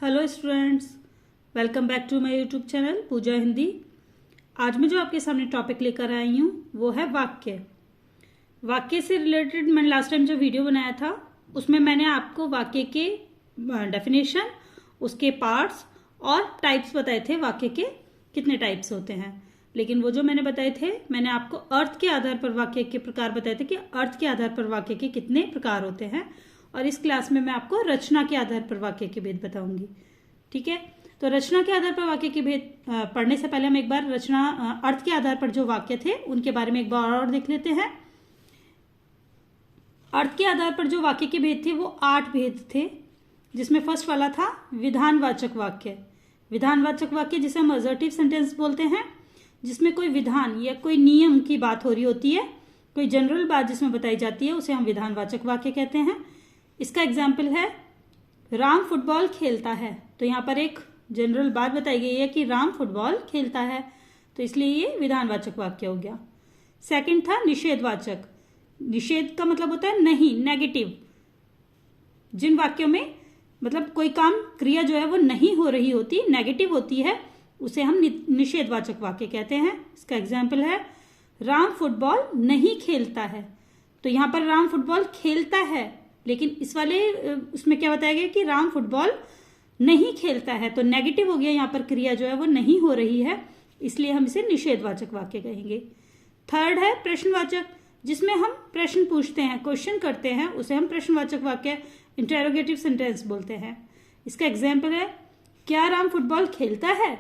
Hello students, welcome back to my YouTube channel Pooja Hindi. आज मैं जो आपके सामने टॉपिक लेकर आई हूँ वो है वाक्य। वाक्य से रिलेटेड मैंने लास्ट टाइम जो वीडियो बनाया था उसमें मैंने आपको वाक्य के डेफिनेशन, उसके पार्ट्स और टाइप्स बताए थे। वाक्य के कितने टाइप्स होते हैं, लेकिन वो जो मैंने बताए थे मैंने आपको अर्थ के आधार पर वाक्य के प्रकार बताए थे कि अर्थ के आधार पर वाक्य के कितने प्रकार होते हैं। और इस क्लास में मैं आपको रचना के आधार पर वाक्य के भेद बताऊंगी। ठीक है, तो रचना के आधार पर वाक्य के भेद पढ़ने से पहले हम एक बार रचना अर्थ के आधार पर जो वाक्य थे उनके बारे में एक बार और देख लेते हैं। अर्थ के आधार पर जो वाक्य के भेद थे वो 8 भेद थे, जिसमें फर्स्ट वाला था विधानवाचक वाक्य। विधानवाचक वाक्य जिसे हम असर्टिव सेंटेंस बोलते हैं, जिसमें कोई विधान या कोई नियम की बात हो रही होती है, कोई जनरल बात जिसमें बताई जाती है, उसे हम विधानवाचक वाक्य कहते हैं। इसका एग्जाम्पल है राम फुटबॉल खेलता है। तो यहाँ पर एक जनरल बात बताई गई है कि राम फुटबॉल खेलता है, तो इसलिए ये विधानवाचक वाक्य हो गया। सेकंड था निषेधवाचक। निषेध का मतलब होता है नहीं, नेगेटिव। जिन वाक्यों में मतलब कोई काम, क्रिया जो है वो नहीं हो रही होती, नेगेटिव होती है, उसे हम निषेधवाचक वाक्य कहते हैं। इसका एग्जाम्पल है राम फुटबॉल नहीं खेलता है। तो यहाँ पर राम फुटबॉल खेलता है, लेकिन इस वाले उसमें क्या बताया गया कि राम फुटबॉल नहीं खेलता है, तो नेगेटिव हो गया। यहाँ पर क्रिया जो है वो नहीं हो रही है, इसलिए हम इसे निषेधवाचक वाक्य कहेंगे। थर्ड है प्रश्नवाचक, जिसमें हम प्रश्न पूछते हैं, क्वेश्चन करते हैं, उसे हम प्रश्नवाचक वाक्य, इंटेरोगेटिव सेंटेंस बोलते हैं। इसका एग्जाम्पल है क्या राम फुटबॉल खेलता है।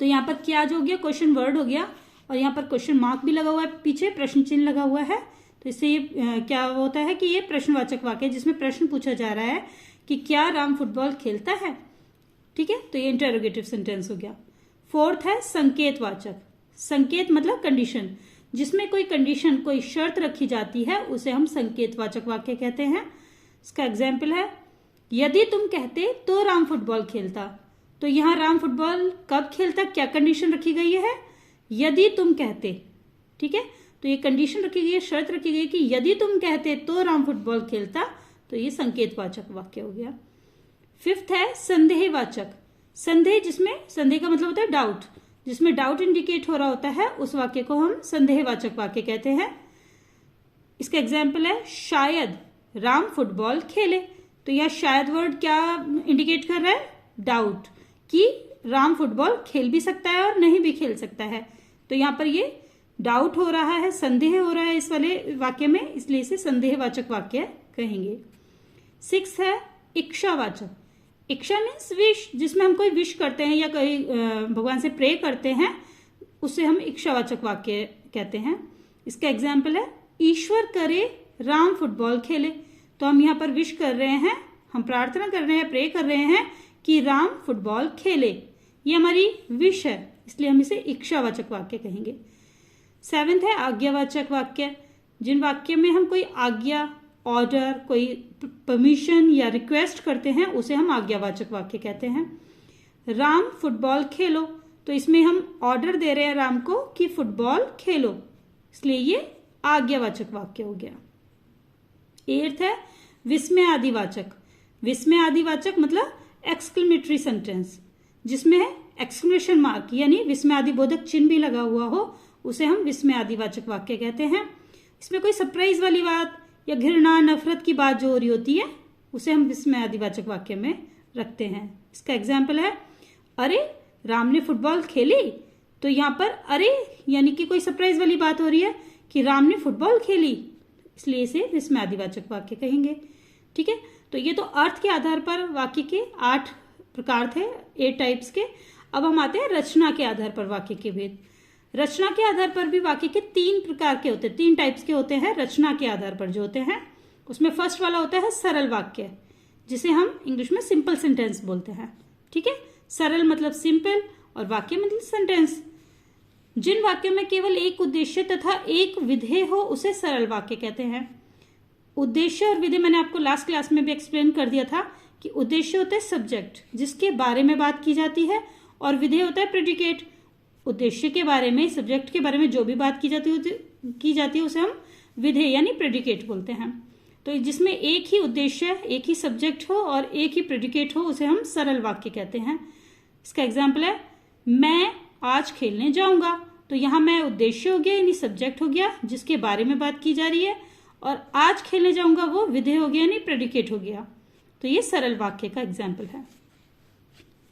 तो यहाँ पर क्या जो हो गया, क्वेश्चन वर्ड हो गया, और यहाँ पर क्वेश्चन मार्क भी लगा हुआ है, पीछे प्रश्न चिन्ह लगा हुआ है। तो इससे ये क्या होता है कि ये प्रश्नवाचक वाक्य जिसमें प्रश्न पूछा जा रहा है कि क्या राम फुटबॉल खेलता है। ठीक है, तो ये इंटेरोगेटिव सेंटेंस हो गया। फोर्थ है संकेतवाचक। संकेत मतलब कंडीशन, जिसमें कोई कंडीशन, कोई शर्त रखी जाती है, उसे हम संकेतवाचक वाक्य कहते हैं। इसका एग्जाम्पल है यदि तुम कहते तो राम फुटबॉल खेलता। तो यहाँ राम फुटबॉल कब खेलता, क्या कंडीशन रखी गई है, यदि तुम कहते। ठीक है, तो ये कंडीशन रखी गई है, शर्त रखी गई कि यदि तुम कहते तो राम फुटबॉल खेलता, तो ये संकेतवाचक वाक्य हो गया। फिफ्थ है संदेहवाचक। संदेह, जिसमें संदेह का मतलब होता है डाउट, जिसमें डाउट इंडिकेट हो रहा होता है, उस वाक्य को हम संदेहवाचक वाक्य कहते हैं। इसका एग्जाम्पल है शायद राम फुटबॉल खेले। तो यह शायद वर्ड क्या इंडिकेट कर रहा है, डाउट, कि राम फुटबॉल खेल भी सकता है और नहीं भी खेल सकता है। तो यहाँ पर ये डाउट हो रहा है, संदेह हो रहा है इस वाले वाक्य में, इसलिए इसे संदेहवाचक वाक्य कहेंगे। सिक्स है इच्छावाचक। इच्छा मीन्स विश, जिसमें हम कोई विश करते हैं या कोई भगवान से प्रे करते हैं, उसे हम इच्छावाचक वाक्य कहते हैं। इसका एग्जाम्पल है ईश्वर करे राम फुटबॉल खेले। तो हम यहाँ पर विश कर रहे हैं, हम प्रार्थना कर रहे हैं, प्रे कर रहे हैं कि राम फुटबॉल खेले, ये हमारी विश है, इसलिए हम इसे इच्छावाचक वाक्य कहेंगे। सेवेंथ है आज्ञावाचक वाक्य। जिन वाक्य में हम कोई आज्ञा, ऑर्डर, कोई परमिशन या रिक्वेस्ट करते हैं, उसे हम आज्ञावाचक वाक्य कहते हैं। राम फुटबॉल खेलो, तो इसमें हम ऑर्डर दे रहे हैं राम को कि फुटबॉल खेलो, इसलिए ये आज्ञावाचक वाक्य हो गया। एट्थ है विस्मय आदिवाचक। विस्मय आदिवाचक मतलब एक्सक्लेमेटरी सेंटेंस, जिसमें एक्सक्लेमेशन मार्क यानी विस्मय आदि बोधक चिन्ह भी लगा हुआ हो, उसे हम विस्मय आदिवाचक वाक्य कहते हैं। इसमें कोई सरप्राइज वाली बात या घृणा, नफरत की बात जो हो रही होती है, उसे हम विस्मय आदिवाचक वाक्य में रखते हैं। इसका एग्जाम्पल है अरे राम ने फुटबॉल खेली। तो यहाँ पर अरे यानी कि कोई सरप्राइज वाली बात हो रही है कि राम ने फुटबॉल खेली, इसलिए इसे विस्मय आदिवाचक वाक्य कहेंगे। ठीक है, तो ये तो अर्थ के आधार पर वाक्य के 8 प्रकार थे, 8 टाइप्स के। अब हम आते हैं रचना के आधार पर वाक्य के भेद। रचना के आधार पर भी वाक्य के 3 प्रकार के होते हैं, 3 टाइप्स के होते हैं रचना के आधार पर जो होते हैं। उसमें फर्स्ट वाला होता है सरल वाक्य, जिसे हम इंग्लिश में सिंपल सेंटेंस बोलते हैं। ठीक है, सरल मतलब सिंपल और वाक्य मतलब सेंटेंस। जिन वाक्यों में केवल एक उद्देश्य तथा एक विधेय हो, उसे सरल वाक्य कहते हैं। उद्देश्य और विधेय मैंने आपको लास्ट क्लास में भी एक्सप्लेन कर दिया था कि उद्देश्य होता है सब्जेक्ट, जिसके बारे में बात की जाती है, और विधेय होता है प्रेडिकेट। उद्देश्य के बारे में, सब्जेक्ट के बारे में जो भी बात की जाती है उसे हम विधेय यानी प्रेडिकेट बोलते हैं। तो जिसमें एक ही उद्देश्य, एक ही सब्जेक्ट हो और एक ही प्रेडिकेट हो, उसे हम सरल वाक्य कहते हैं। इसका एग्जाम्पल है, मैं आज खेलने जाऊंगा। तो यहाँ मैं उद्देश्य हो गया यानी सब्जेक्ट हो गया जिसके बारे में बात की जा रही है, और आज खेलने जाऊंगा वो विधेय हो गया यानी प्रेडिकेट हो गया। तो ये सरल वाक्य का एग्जाम्पल है।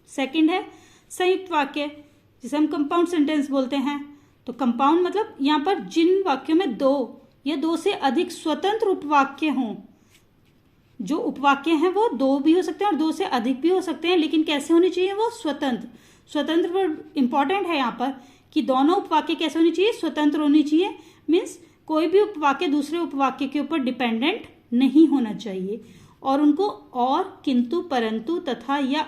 सेकंड है संयुक्त वाक्य, जिसे हम कंपाउंड सेंटेंस बोलते हैं। तो कंपाउंड मतलब यहाँ पर जिन वाक्यों में दो या दो से अधिक स्वतंत्र उपवाक्य हों। जो उपवाक्य हैं वो दो भी हो सकते हैं और दो से अधिक भी हो सकते हैं, लेकिन कैसे होने चाहिए वो स्वतंत्र। स्वतंत्र वर्ड इंपॉर्टेंट है यहाँ पर कि दोनों उपवाक्य कैसे होने चाहिए, स्वतंत्र होने चाहिए। मीन्स कोई भी उपवाक्य दूसरे उपवाक्य के ऊपर डिपेंडेंट नहीं होना चाहिए, और उनको और, किंतु, परंतु, तथा या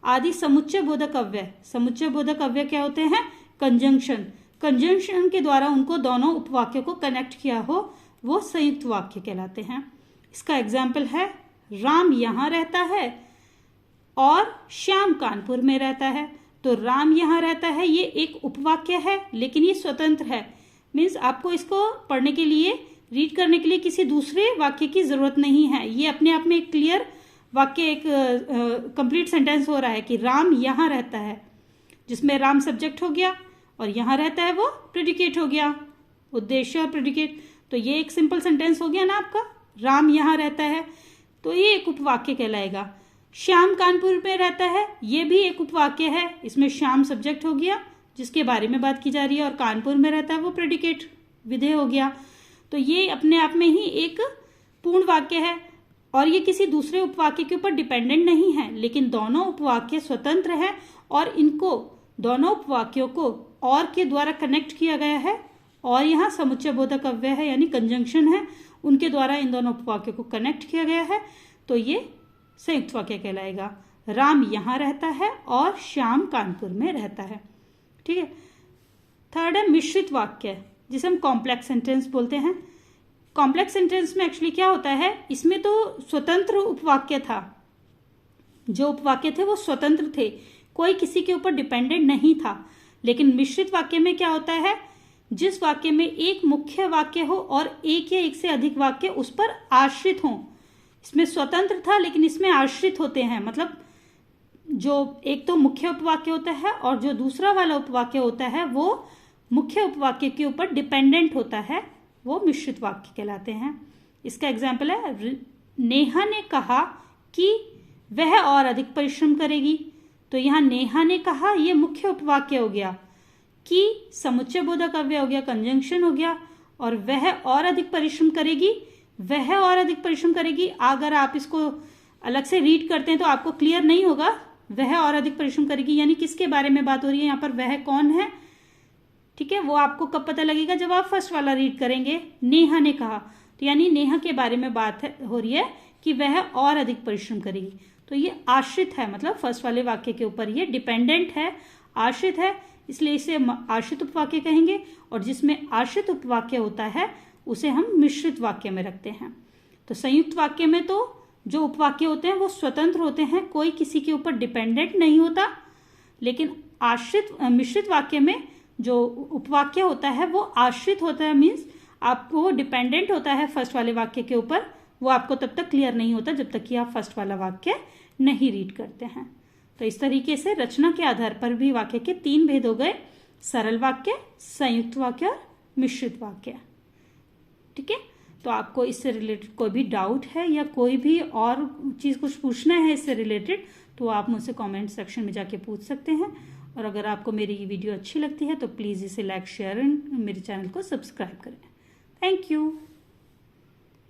आदि समुच्चय बोधक अव्यय। समुच्चय बोधक अव्यय क्या होते हैं, कंजंक्शन। कंजंक्शन के द्वारा उनको दोनों उपवाक्यों को कनेक्ट किया हो, वो संयुक्त वाक्य कहलाते हैं। इसका एग्जाम्पल है, राम यहाँ रहता है और श्याम कानपुर में रहता है। तो राम यहाँ रहता है ये एक उपवाक्य है, लेकिन ये स्वतंत्र है। मीन्स आपको इसको पढ़ने के लिए, रीड करने के लिए किसी दूसरे वाक्य की जरूरत नहीं है। ये अपने आप में एक क्लियर वाक्य, एक कंप्लीट सेंटेंस हो रहा है कि राम यहाँ रहता है, जिसमें राम सब्जेक्ट हो गया और यहाँ रहता है वो प्रेडिकेट हो गया, उद्देश्य और प्रेडिकेट। तो ये एक सिंपल सेंटेंस हो गया ना आपका, राम यहाँ रहता है, तो ये एक उपवाक्य कहलाएगा। श्याम कानपुर में रहता है, ये भी एक उपवाक्य है। इसमें श्याम सब्जेक्ट हो गया जिसके बारे में बात की जा रही है, और कानपुर में रहता है वो प्रेडिकेट विधेय हो गया। तो ये अपने आप में ही एक पूर्ण वाक्य है, और ये किसी दूसरे उपवाक्य के ऊपर डिपेंडेंट नहीं है, लेकिन दोनों उपवाक्य स्वतंत्र है और इनको, दोनों उपवाक्यों को और के द्वारा कनेक्ट किया गया है, और यहाँ समुच्चय बोधक अव्यय है यानी कंजंक्शन है, उनके द्वारा इन दोनों उपवाक्यों को कनेक्ट किया गया है। तो ये संयुक्त वाक्य कहलाएगा। राम यहाँ रहता है और श्याम कानपुर में रहता है। ठीक है। थर्ड है मिश्रित वाक्य, जिसे हम कॉम्प्लेक्स सेंटेंस बोलते हैं। कॉम्प्लेक्स सेंटेंस में एक्चुअली क्या होता है, इसमें तो स्वतंत्र उपवाक्य था, जो उपवाक्य थे वो स्वतंत्र थे, कोई किसी के ऊपर डिपेंडेंट नहीं था। लेकिन मिश्रित वाक्य में क्या होता है, जिस वाक्य में एक मुख्य वाक्य हो और एक या एक से अधिक वाक्य उस पर आश्रित हों। इसमें स्वतंत्र था लेकिन इसमें आश्रित होते हैं, मतलब जो एक तो मुख्य उपवाक्य होता है और जो दूसरा वाला उपवाक्य होता है वो मुख्य उपवाक्य के ऊपर डिपेंडेंट होता है, वो मिश्रित वाक्य कहलाते हैं। इसका एग्जाम्पल है, नेहा ने कहा कि वह और अधिक परिश्रम करेगी। तो यहाँ नेहा ने कहा, ये मुख्य उपवाक्य हो गया, कि समुच्चय बोधक अव्यय हो गया, कंजंक्शन हो गया, और वह और अधिक परिश्रम करेगी, वह और अधिक परिश्रम करेगी। अगर आप इसको अलग से रीड करते हैं तो आपको क्लियर नहीं होगा, वह और अधिक परिश्रम करेगी यानी किसके बारे में बात हो रही है, यहाँ पर वह कौन है। ठीक है, वो आपको कब पता लगेगा, जब आप फर्स्ट वाला रीड करेंगे। नेहा ने कहा, तो यानी नेहा के बारे में बात हो रही है कि वह और अधिक परिश्रम करेगी। तो ये आश्रित है, मतलब फर्स्ट वाले वाक्य के ऊपर ये डिपेंडेंट है, आश्रित है, इसलिए इसे आश्रित उपवाक्य कहेंगे। और जिसमें आश्रित उपवाक्य होता है उसे हम मिश्रित वाक्य में रखते हैं। तो संयुक्त वाक्य में तो जो उपवाक्य होते हैं वो स्वतंत्र होते हैं, कोई किसी के ऊपर डिपेंडेंट नहीं होता। लेकिन मिश्रित वाक्य में जो उपवाक्य होता है वो आश्रित होता है, मीन्स आपको डिपेंडेंट होता है फर्स्ट वाले वाक्य के ऊपर। वो आपको तब तक क्लियर नहीं होता जब तक कि आप फर्स्ट वाला वाक्य नहीं रीड करते हैं। तो इस तरीके से रचना के आधार पर भी वाक्य के 3 भेद हो गए, सरल वाक्य, संयुक्त वाक्य और मिश्रित वाक्य। ठीक है, तो आपको इससे रिलेटेड कोई भी डाउट है या कोई भी और चीज़ कुछ पूछना है इससे रिलेटेड, तो आप मुझसे कमेंट सेक्शन में जाके पूछ सकते हैं। और अगर आपको मेरी ये वीडियो अच्छी लगती है तो प्लीज़ इसे लाइक, शेयर एंड मेरे चैनल को सब्सक्राइब करें। Thank you.